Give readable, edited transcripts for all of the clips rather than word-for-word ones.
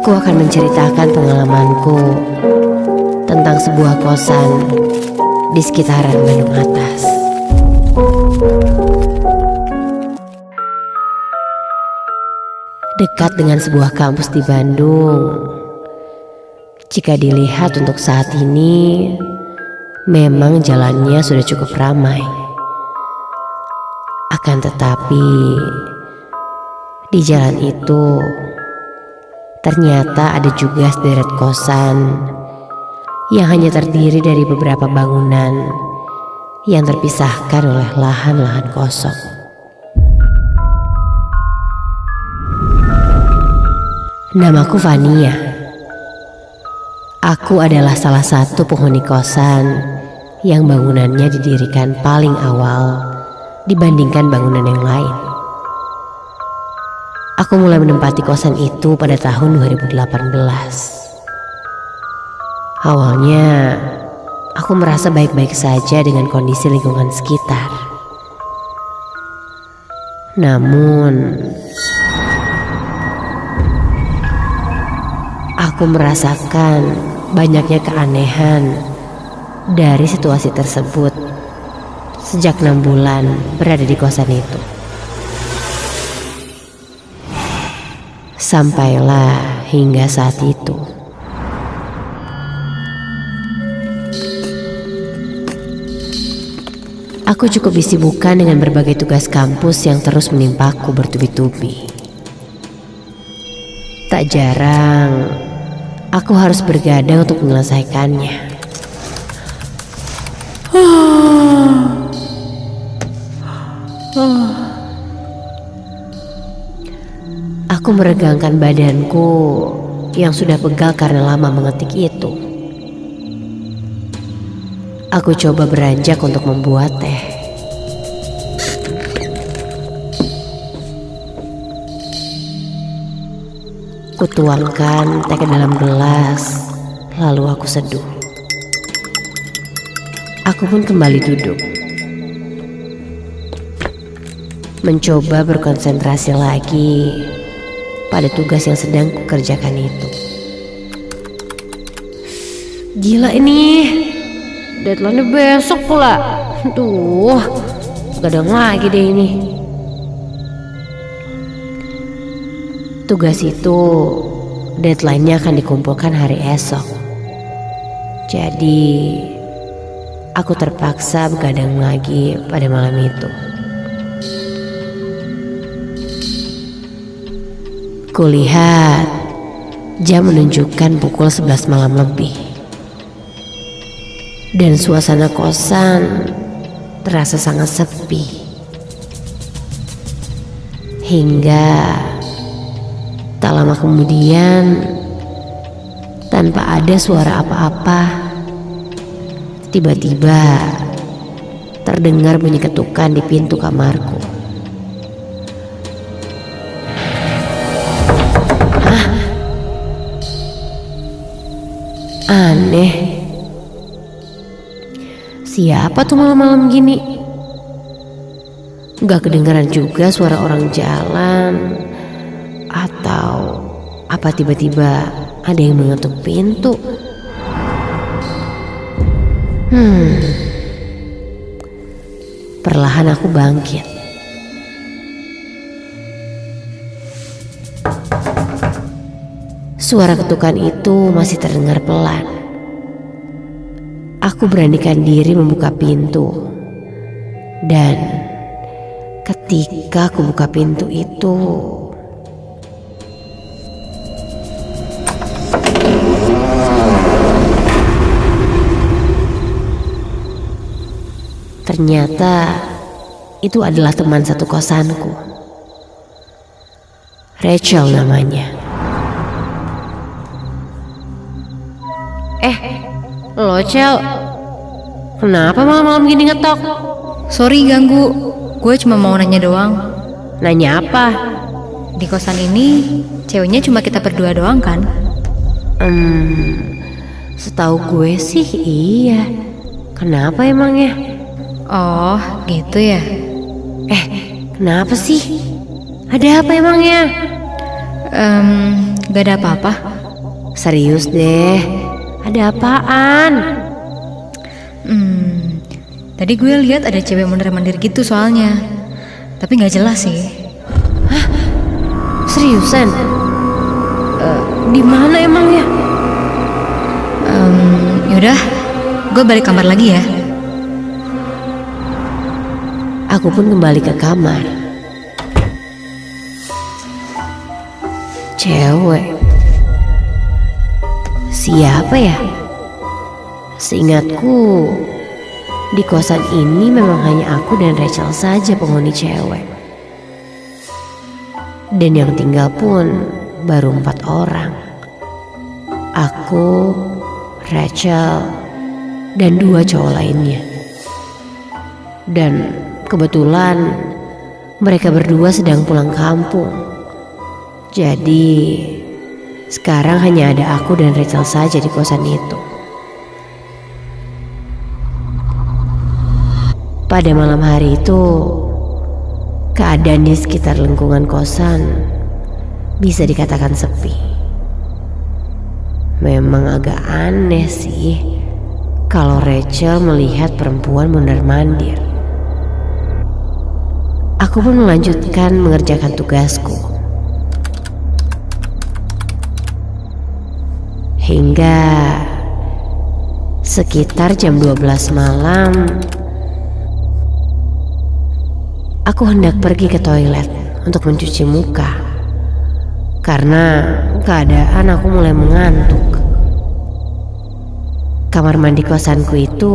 Aku akan menceritakan pengalamanku tentang sebuah kosan di sekitaran Bandung Atas. Dekat dengan sebuah kampus di Bandung. Jika dilihat untuk saat ini, memang jalannya sudah cukup ramai. Akan tetapi, di jalan itu ternyata ada juga sederet kosan yang hanya terdiri dari beberapa bangunan yang terpisahkan oleh lahan-lahan kosong. Namaku Fania. Aku adalah salah satu penghuni kosan yang bangunannya didirikan paling awal dibandingkan bangunan yang lain. Aku mulai menempati kosan itu pada tahun 2018. Awalnya, aku merasa baik-baik saja dengan kondisi lingkungan sekitar. Namun, aku merasakan banyaknya keanehan dari situasi tersebut sejak 6 bulan berada di kosan itu. Sampailah hingga saat itu. Aku cukup disibukkan dengan berbagai tugas kampus yang terus menimpaku bertubi-tubi. Tak jarang, aku harus bergadang untuk menyelesaikannya. Aku meregangkan badanku yang sudah pegal karena lama mengetik itu. Aku coba beranjak untuk membuat teh. Kutuangkan teh ke dalam gelas, lalu aku seduh. Aku pun kembali duduk, mencoba berkonsentrasi lagi pada tugas yang sedang kukerjakan itu. Gila ini, deadline-nya besok pula. Duh, gadang lagi deh ini. Tugas itu deadline-nya akan dikumpulkan hari esok. Jadi, aku terpaksa begadang lagi pada malam itu. Kulihat jam menunjukkan pukul 11 malam lebih. Dan suasana kosan terasa sangat sepi. Hingga tak lama kemudian, tanpa ada suara apa-apa, tiba-tiba terdengar bunyi ketukan di pintu kamarku. Hah? Aneh. Siapa tuh malam-malam gini? Gak kedengaran juga suara orang jalan. Atau apa tiba-tiba ada yang mengetuk pintu? Perlahan aku bangkit. Suara ketukan itu masih terdengar pelan. Aku beranikan diri membuka pintu. Dan ketika aku buka pintu itu, ternyata itu adalah teman satu kosanku. Rachel namanya. Lo Cel, kenapa malam-malam gini ngetok? Sorry ganggu, gue cuma mau nanya doang. Nanya apa? Di kosan ini ceweknya cuma kita berdua doang kan? Setahu gue sih iya. Kenapa emangnya? Oh gitu ya. Kenapa sih? Ada apa emangnya? Gak ada apa-apa. Serius deh, ada apaan? Tadi gue lihat ada cewek mondar-mandir gitu soalnya. Tapi nggak jelas sih. Hah? Seriusan? Di mana emang ya? Yaudah, gue balik kamar lagi ya. Aku pun kembali ke kamar. Cewek. Siapa ya? Seingatku, di kosan ini memang hanya aku dan Rachel saja penghuni cewek. Dan yang tinggal pun baru 4 orang. Aku, Rachel, dan 2 cowok lainnya. Dan kebetulan mereka berdua sedang pulang kampung. Jadi sekarang hanya ada aku dan Rachel saja di kosan itu. Pada malam hari itu, keadaan di sekitar lingkungan kosan bisa dikatakan sepi. Memang agak aneh sih kalau Rachel melihat perempuan mondar-mandir. Aku pun melanjutkan mengerjakan tugasku. Hingga sekitar jam 12 malam, aku hendak pergi ke toilet untuk mencuci muka. Karena keadaan aku mulai mengantuk. Kamar mandi kosanku itu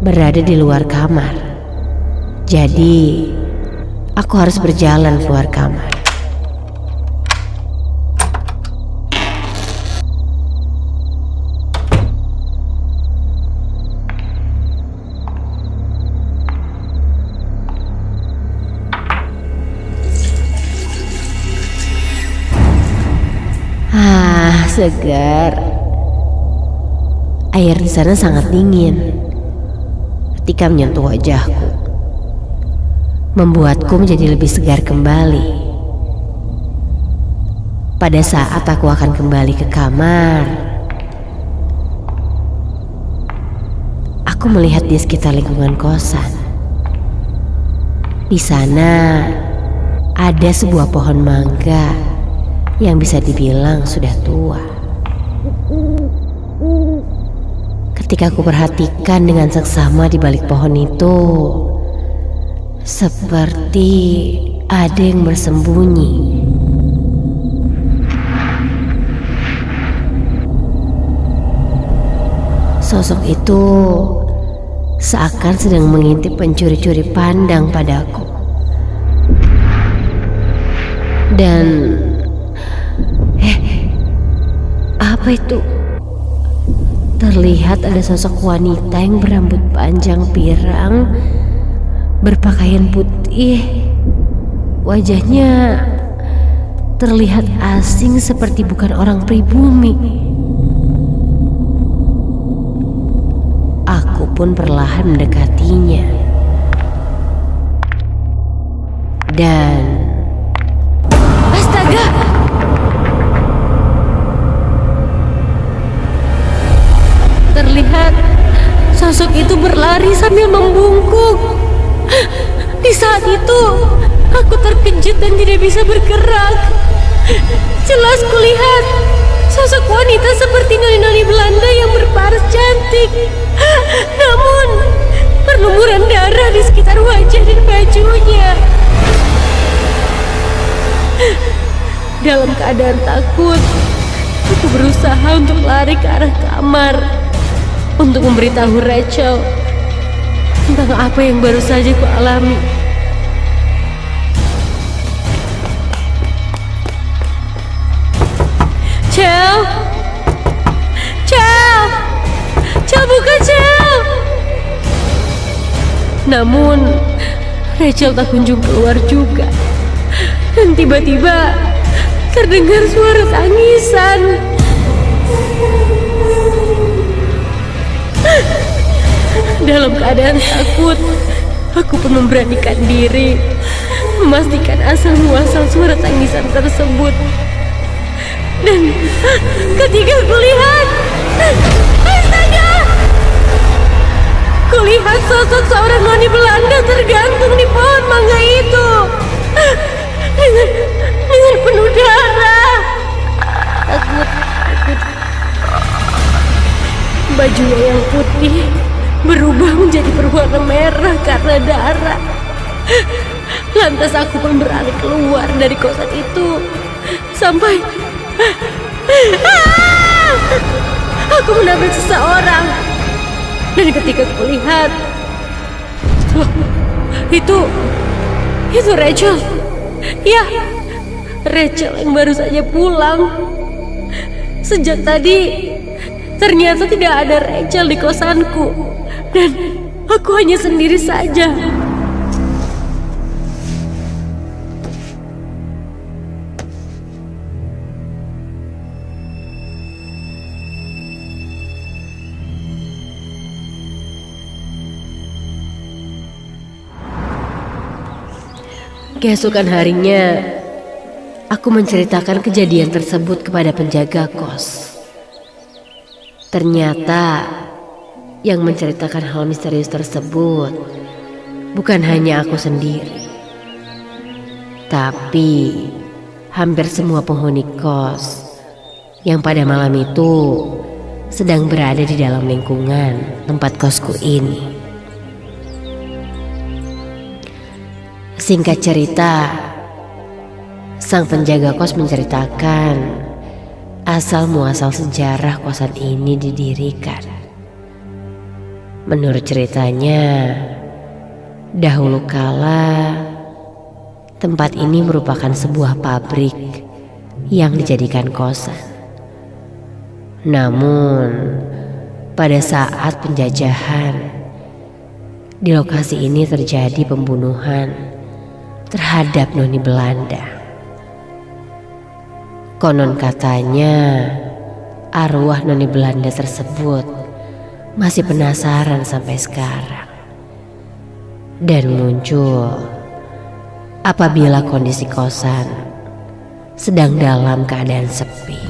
berada di luar kamar. Jadi aku harus berjalan keluar kamar. Segar. Air di sana sangat dingin ketika menyentuh wajahku, membuatku menjadi lebih segar kembali. Pada saat aku akan kembali ke kamar, aku melihat di sekitar lingkungan kosan. Di sana ada sebuah pohon mangga yang bisa dibilang sudah tua. Ketika aku perhatikan dengan seksama di balik pohon itu, seperti ada yang bersembunyi. Sosok itu seakan sedang mengintip pencuri-curi pandang padaku. Dan apa itu? Terlihat ada sosok wanita yang berambut panjang pirang, berpakaian putih. Wajahnya terlihat asing seperti bukan orang pribumi. Aku pun perlahan mendekatinya. Dan astaga! Terlihat sosok itu berlari sambil membungkuk. Di saat itu aku terkejut dan tidak bisa bergerak. Jelas kulihat sosok wanita seperti noni-noni Belanda yang berparas cantik. Namun berlumuran darah di sekitar wajah dan bajunya. Dalam keadaan takut, aku berusaha untuk lari ke arah kamar untuk memberitahu Rachel tentang apa yang baru saja ku alami. Cel, buka Cel. Namun Rachel tak kunjung keluar juga. Dan tiba-tiba terdengar suara tangisan. Dalam keadaan takut, aku pun memberanikan diri memastikan asal muasal suara tangisan tersebut. Dan ketika kulihat, astaga! Kulihat sosok seorang noni Belanda tergantung di pohon mangga itu dengan penuh darah. Bajunya yang putih berubah menjadi berwarna merah karena darah. Lantas aku pun beralih keluar dari kosan itu sampai aku menabrak seseorang. Dan ketika kulihat, loh, itu Rachel. Ya, Rachel yang baru saja pulang. Sejak tadi ternyata tidak ada Rachel di kosanku, dan aku hanya sendiri saja. Keesokan harinya, aku menceritakan kejadian tersebut kepada penjaga kos. Ternyata yang menceritakan hal misterius tersebut bukan hanya aku sendiri, tapi hampir semua penghuni kos yang pada malam itu sedang berada di dalam lingkungan tempat kosku ini. Singkat cerita, sang penjaga kos menceritakan asal muasal sejarah kosan ini didirikan. Menurut ceritanya, dahulu kala tempat ini merupakan sebuah pabrik yang dijadikan kosan. Namun, pada saat penjajahan, di lokasi ini terjadi pembunuhan terhadap noni Belanda. Konon katanya arwah noni Belanda tersebut masih penasaran sampai sekarang dan muncul apabila kondisi kosan sedang dalam keadaan sepi.